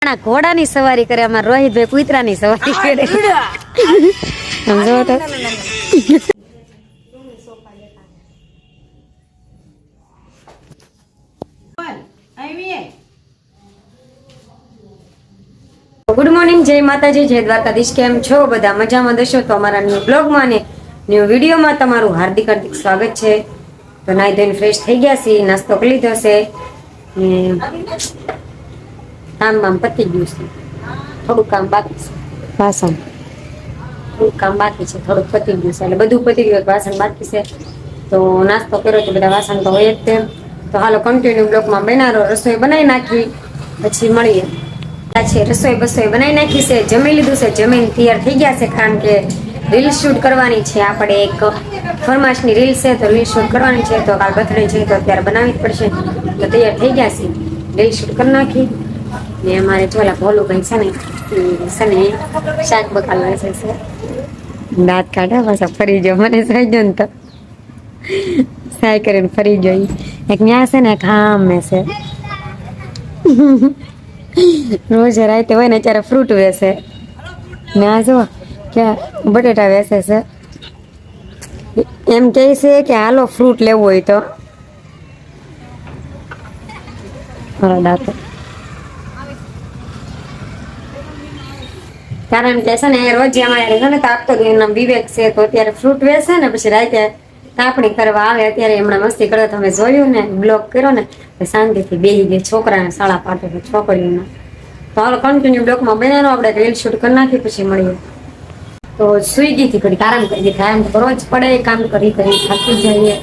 ઘોડાની સવારી કરે, અમાર રોહિતભાઈ કૂતરાની સવારી કરે. સમજો તો ગુડ મોર્નિંગ, જય માતાજી, જય દ્વારકાધીશ. કેમ છો બધા? મજામાં દશો તો અમારા ન્યુ બ્લોગમાં ને ન્યુ વિડીયોમાં તમારું હાર્દિક હાર્દિક સ્વાગત છે. તો નાઈ ધોઈને ફ્રેશ થઈ ગયા છીએ, નાસ્તો કરી લીધો છે ને કામ પતી ગયું છે. થોડું કામ બાકી છે, વાસણ થોડું કામ બાકી છે, થોડુંક પતી ગયું છે, એટલે બધું પતી ગયું, વાસણ બાકી છે. તો નાસ્તો કર્યો તો બધા વાસણ તો હોય જ તે. તો હાલો કન્ટિન્યુ બ્લોગમાં બનાવો. રસોઈ બનાવી નાખી પછી મળીએ. છે રસોઈ બસોઈ બનાવી નાખી છે, જમી લીધું છે, જમીન તૈયાર થઈ ગયા છે. કારણ કે રીલ શૂટ કરવાની છે, આપણે એક ફરમાશની રીલ છે, તો રીલ શૂટ કરવાની છે. તો કાલ બર્થડે છે તો અત્યારે બનાવવી જ પડશે. તો તૈયાર થઈ ગયા છે, રીલ શૂટ કરી નાખી. ને અમારે ચોલા ભોલુભાઈ છે ને શાક બકાલ વેચે છે. દાંત કાઢા પાછા ફરી ગયો, મને સહી ગયો ને તો સાય કરીને ફરી ગયો. એક ન્યા છે ને એક હામે છે, રોજ રાતે હોય ને ત્યારે ફ્રૂટ વેચે ને આ જો કે બટેટા વેચે છે. એમ કહે છે કે હાલો ફ્રૂટ લેવું હોય તો દાંતો. કારણ કે છે ને રોજ અમારે છે ને તાપતો એમના વિવેક છે, તો અત્યારે ફ્રૂટ વેચે ને પછી રાતે તાપણી કરવા આવે. અત્યારે હમણાં મસ્તી કરો, તમે જોયું ને બ્લોગ કર્યો ને, શાંતિથી બેસી ગઈ. છોકરાને શાળા પાટે છે છોકરીઓને. તો હાલો કન્ટિન્યુ બ્લોગમાં બનાવો, આપણે રીલ શૂટ કરી નાખી પછી મળીએ. તો સુઈ ગઈ હતી, ઘડી આરામ કરી દીધા. આરામ તો કરવો જ પડે, કામ કરી થાકી જઈએ.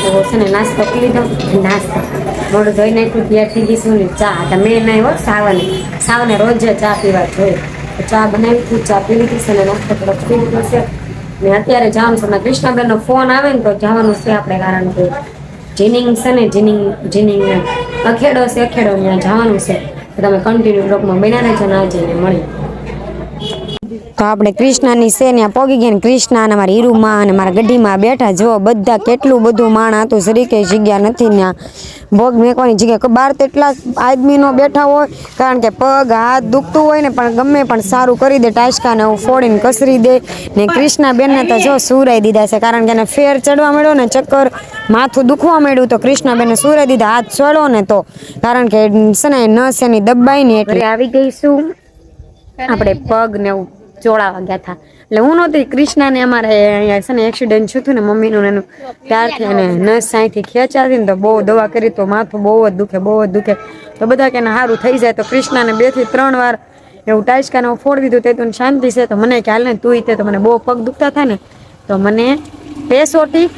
તો છે ને નાસ્તો કરી લીધો. નાસ્તો મોઢું ધોઈ નાખ્યું, તૈયાર થઈ ગઈ છું ને ચા. મેં નહીં હો, સાવને રોજ ચા પીવા જોઈએ. ચા બનાવી હતી, ચા પી લીધી છે ને નાસ્તો થોડોક પી લીધો છે. ને અત્યારે જવાનું છે, કૃષ્ણાબેનનો ફોન આવે ને તો જવાનું છે આપણે. કારણ કે જીનિંગ છે ને જીનિંગ અખેડો છે, અખેડો ત્યાં જવાનું છે. તો તમે કન્ટિન્યુ બ્લોગમાં બન્યા રહેજો, ના જઈને મળીએ. તો આપણે કૃષ્ણાની છે ત્યાં પોગી ગયા ને કૃષ્ણા અને મારા હીરુમાં અને મારા ગઢીમાં બેઠા. જો બધા કેટલું બધું માણ હતું, શરીકે જગ્યા નથી ત્યાં ભોગ મેકવાની જગ્યા. બહાર તો એટલા આદમીનો બેઠા હોય, કારણ કે પગ હાથ દુખતું હોય ને પણ ગમે પણ સારું કરી દે. ટાચકાને ફોડીને કસરી દે. ને કૃષ્ણાબેનને તો જો સુરાઈ દીધા છે, કારણ કે એને ફેર ચડવા માંડ્યો ને, ચક્કર માથું દુખવા માંડ્યું. તો કૃષ્ણાબેનને સુરાઈ દીધા, હાથ ચડો ને તો, કારણ કે છે ને નસ એની દબાઈ ને એટલે આવી ગઈશું. આપણે પગ ને એવું ચોળાવા ગયા હતા, એટલે હું નહોતી. કૃષ્ણાને અમારે અહીંયા છે ને એક્સિડન્ટ થયું હતું ને મમ્મીનું એનું, ત્યારથી એને નસ સાંઈથી ખેંચાતી ને તો બહુ દવા કરી, તો માથું બહુ જ દુખે, બહુ જ દુખે. તો બધા કે સારું થઈ જાય. તો કૃષ્ણાને 2 થી 3 વાર એવું ટાચકાને ફોડી દીધું. તે તો શાંતિ છે. તો મને ખ્યાલ ને તું તે તો મને બહુ પગ દુખતા થાય ને, તો મને પેસોટી,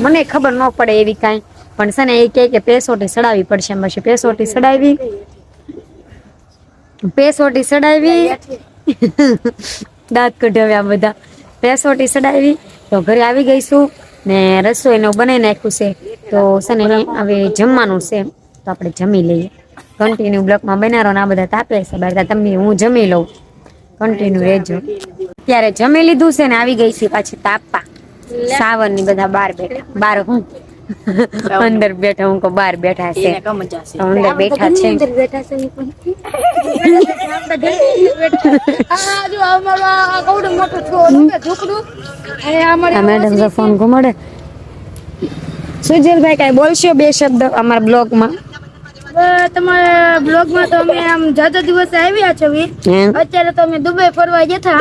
મને ખબર ન પડે એવી કાંઈ, પણ છે ને એ કહે કે પેસોટી સડાવવી પડશે. પછી પેસોટી સડાવી દાંત કઢાવ્યા બધા. પેસોટી સડાવી તો ઘરે આવી ગઈશું ને રસોઈનું બનાવી નાખ્યું છે. તો છે ને હવે જમવાનું છે, તો આપણે જમી લઈએ. કન્ટિન્યુ બ્લોકમાં બનાવો ને આ બધા તાપે છે બહાર, તમે હું જમી લઉં, કન્ટિન્યુ રહેજો. ત્યારે જમી લીધું છે ને આવી ગઈ છે પાછી તાપા. સાવન ની બધા બહાર બેઠા, બહાર હું અંદર બેઠા, હું કો બહાર બેઠા છે, અંદર બેઠા છે. Madam phone ઘુમાડે. સુજલભાઈ કઈ બોલશો 2 શબ્દ અમારા બ્લોગમાં? તમારા બ્લોગમાં તો અમે આમ જાજા દિવસે આવ્યા છો. અત્યારે તો અમે દુબઈ ફરવા ગયા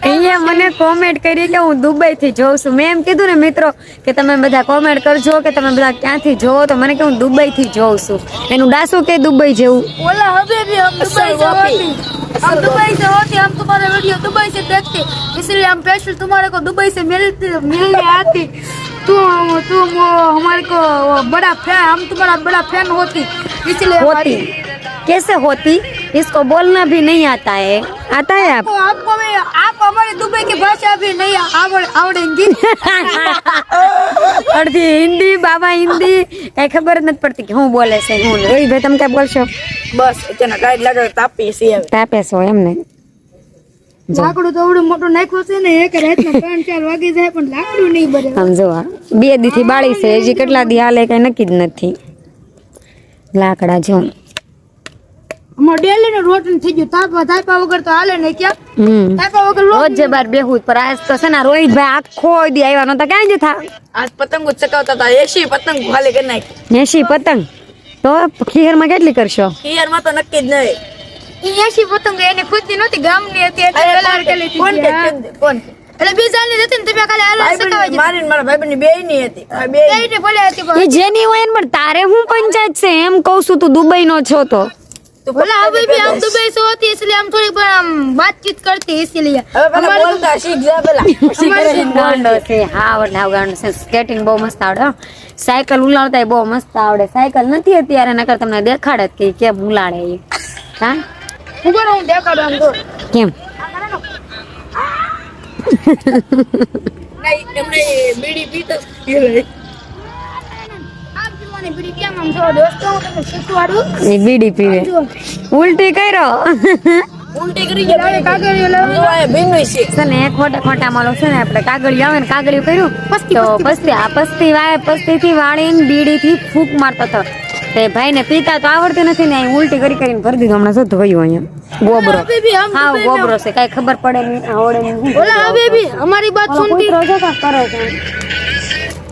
અહીંયા મને કોમેન્ટ કરી કે હું દુબઈ થી જોઉં છું. મેં એમ કીધું ને મિત્રો કે તમે બધા કોમેન્ટ કરજો કે તમે બધા ક્યાંથી જોવો, તો મને કે હું દુબઈ થી જોઉં છું. એનું ડાસુ કે દુબઈ જેવું बोला हबीबी हम दुबई से होती, हम दुबई से होती, हम तुम्हारे वीडियो दुबई से देखते, इसलिए हम स्पेशल तुम्हारे को दुबई से मिलने आती. तुम हमारे को बड़ा फैन, हम तुम्हारा बड़ा फैन होती, इसलिए होती. कैसे होती? इसको बोलना भी नहीं आता है. आता है आपको आप हमारी दुबई की भाषा भी नहीं आवड़ेंगी. અડધી હિન્દી, બાબા હિન્દી, કઈ ખબર નથી પડતી કે હું બોલે છે. હું રોહિતભાઈ તમે કઈ બોલશો? બસ અત્યારે ગાઈડ લાગે તાપી છે, તાપે છો એમ ને? લાકડું તો આવડું મોટું નાખ્યું છે ને, એક રાતના 3-4 વાગી જાય પણ લાકડું નહીં બને. સમજો 2 દી થી બાળી છે, હજી કેટલા દી હાલે કઈ નક્કી જ નથી. લાકડા જો ડેલી નું રોટન થઈ ગયું. તાપા વગર તો હાલે નહીં ક્યાં. તાપા વગર રોજ જે બાર બેહું પર આજ તો છે ને રોહિતભાઈ આખો દી આવ્યા નતા ક્યાં જ થા આજ પતંગો ચકાવતા હતા 80 પતંગ ખાલી કરી નાખી. 80 પતંગ તો ખીર માં કેટલી કરશો? ખીરમાં તો નક્કી જ નહીં. ઈ 80 પતંગ એની ખુદની નહોતી, ગામની હતી એટલે કલર કરી કોણ લીધી. કે કોણ કે? એટલે બીજાની હતી ને તમે ખાલી હાલો સકાવા જ. મારી ને મારા ભાઈબંધની બેયની હતી. આ બે બેયને ભલે હતી પણ એ જેની હોય ને પણ તારે હું પંચાયત છે એમ કહું છું, તું દુબઈ નો છો તો बोला अभी भी हम दुबई से होती है इसलिए हम थोड़ी बहुत हम बातचीत करते हैं इसीलिए હવે પેલા બોલતા શીખ જા પેલા. પછી કરે છે. ગાંડો છે હા વડલાવ ગાંડો છે. સ્કેટિંગ બહુ મસ્ત આવડે હો. સાયકલ ઉલાડતા બહુ મસ્ત આવડે. સાયકલ નથી અત્યારે નકર તમને દેખાડે કે કેમ ઉલાડે એ. હા ऊपर हूं देखा हम तो કેમ નહીં એમને બીડી પીતો પીલે. आप जी माने बीड़ी क्या हम जो दोस्तों को शिकवाड़ू એ બીડી પીવે ઉલટી કર્યો ઉલટી કરી ગયા लावे कागड़ियो लावे જો આ ભીનું છે. છે ને ખોટા ખોટા માલો છે ને આપણે કાગળિયું આવે ને કાગળિયું કર્યું તો પસ્તી વાય પસ્તી થી વાળીને બીડી થી ફૂંક મારતો હતો તે ભાઈ ને પીતા તો આવડતું નથી ને અહીં ઉલટી કરી કરીને ભરી દીધું. હમણાં શું થયું અહીંયા ગોબરો अभी भी हम હા ગોબરો છે કઈ ખબર પડે નહીં આવડે નહીં बोला अभी भी हमारी बात सुनती કૂતરો છે કાંઈ કરે છે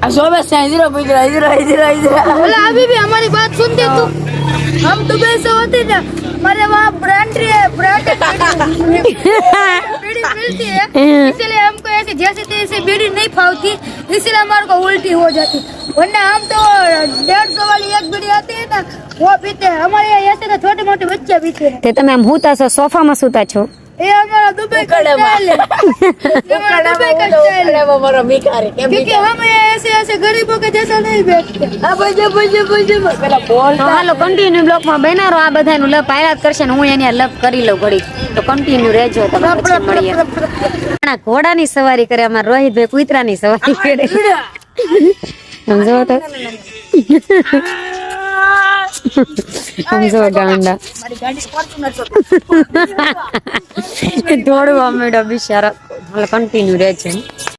આ સોબે સાઈદરો બીજરો ઇધરો बोला अभी भी हमारी बात सुनती तू हम दुबई से होते थे हमारे वहाँ ब्रांड बीड़ी मिलती है इसलिए हमको ऐसे जैसे तैसे बीड़ी नहीं फावती इसलिए हमारे को उल्टी हो जाती वरना हम तो 150 वाली एक बीड़ी आती है ना वो पीते हैं हमारे यहाँ ऐसे तो छोटे मोटे बच्चे पीते हैं તે તમે આમ હુતા છો સોફામાં સુતા છો ये हमारा दुबई का स्टाइल है ये हमारा दुबई का स्टाइल है મારો ભિખારી કેમ क्योंकि हम ऐसे ऐसे गरीबों के जैसा नहीं बैठते આ બજે પેલા બોલ તો હાલો કન્ટિન્યુ બ્લોકમાં બનારો આ બધાનું લપ આયા જ કરશે ને હું એની આ લપ કરી લઉં ઘડી તો કન્ટિન્યુ રહેજો તમે પછી મળીએ ના ઘોડાની સવારી કરે અમાર રોહિતભાઈ કૂતરાની સવારી કરે સમજો તો સમજો ગાંડા મારી ગાડી ફોર્ચ્યુનર છે. દોડવા માંડ્યો બિચારો હાલો કન્ટિન્યુ રહે છે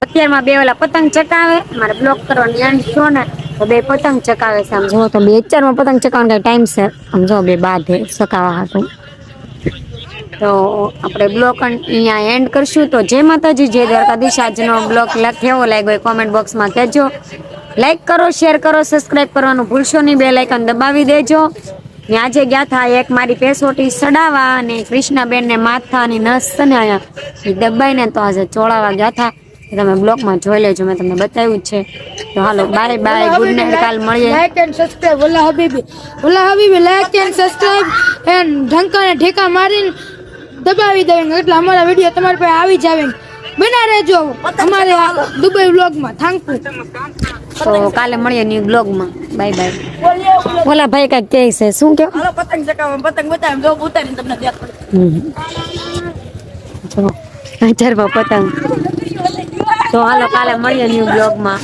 અત્યારમાં બે ઓલા પતંગ ચકાવે મારે બ્લોક કરવાની એન્ડ થયો ને તો બે પતંગ ચકાવે છે આમ જો તો બે ચારમાં પતંગ ચકાવવાનો કઈ ટાઈમ છે આમ જો બે બાધે ચકાવવા હતું તો આપણે બ્લોક અહીંયા એન્ડ કરશું તો જય માતાજી જય દ્વારકાધીશ આજનો બ્લોગ કેવો લાગ્યો કોમેન્ટ બોક્સમાં કહેજો લાઈક કરો શેર કરો સબસ્ક્રાઇબ કરવાનું ભૂલશો નહીં બે લાઇકન દબાવી દેજો આજે ગયા હતા એક મારી પેસોટી સડાવા અને કૃષ્ણાબેન ને માથાની નસ છે ને અહીંયા એ દબાઈને તો આજે ચોળાવા ગયા હતા તમે બ્લોગમાં જોઈ લેજો મેં તમને બતાવ્યું જ છે તો હાલો બાય બાય ગુડ નાઇટ કાલ મળીએ लाइक एंड सब्सक्राइब बोला हबीबी लाइक एंड सब्सक्राइब एंड ढंका ने ठेका मारीने दबावी देंगे એટલે અમારા વિડિયો તમારી પાસે આવી જાવે બના રહેજો અમારે દુબઈ વ્લોગ માં થેન્ક યુ તો કાલે મળીએ ન્યુ બ્લોગમાં બાય બાય ઓલા ભાઈ કાંઈક કહે છે શું કહો હાલો પતંગ ચકાવવા પતંગ બતાવ જો ઉતારીને તમને દેખાડું. જો 1000 પતંગ તો હાલો કાલે મળીએ ન્યુ બ્લોગમાં